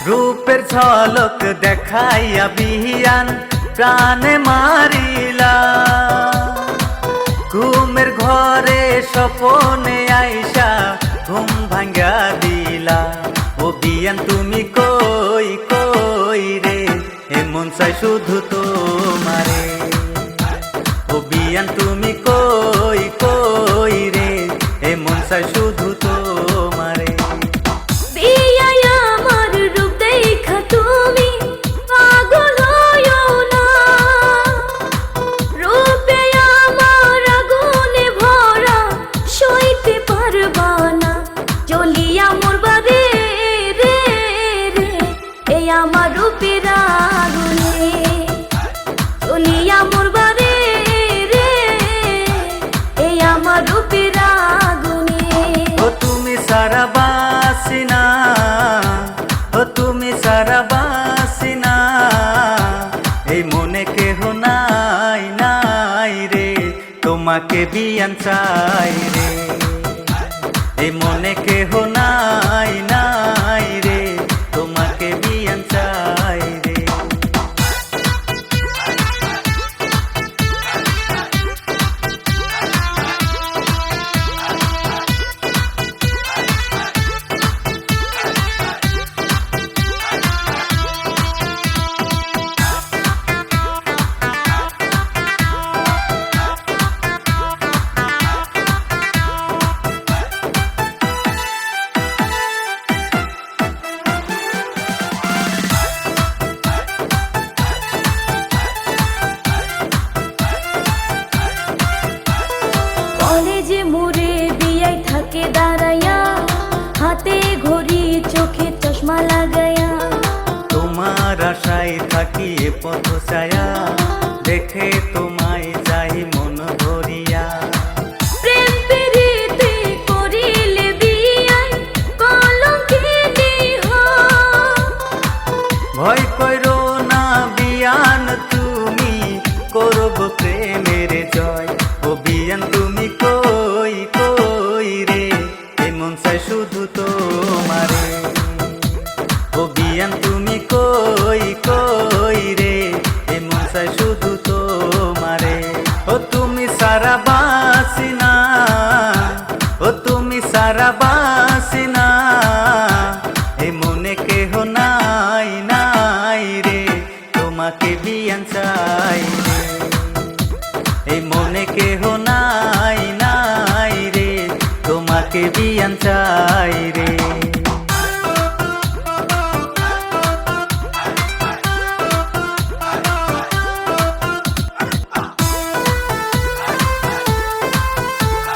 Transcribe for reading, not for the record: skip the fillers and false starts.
রূপের ঝলক দেখাইয়া বিহিয়ান প্রাণে মারিলা, ঘুমের ঘরে স্বপনে আইসা ঘুম ভাঙ্গা দিলা। ও বিয়ান তুমি কই কই রে, এমন চাই শুধু তোমারে। ও বিয়ান তুমি কই কই রে, এমন চাই শুধু তোমারে। আমার রূপের আগুনে চলিয়া মরবা রে রে, এই আমার রূপের আগুনে। ও তুমি সারা বাসি না, ও তুমি সারা বাসি না, এই মনে কেহ নাই নাই রে, তোমাকে বিয়ান চাই রে।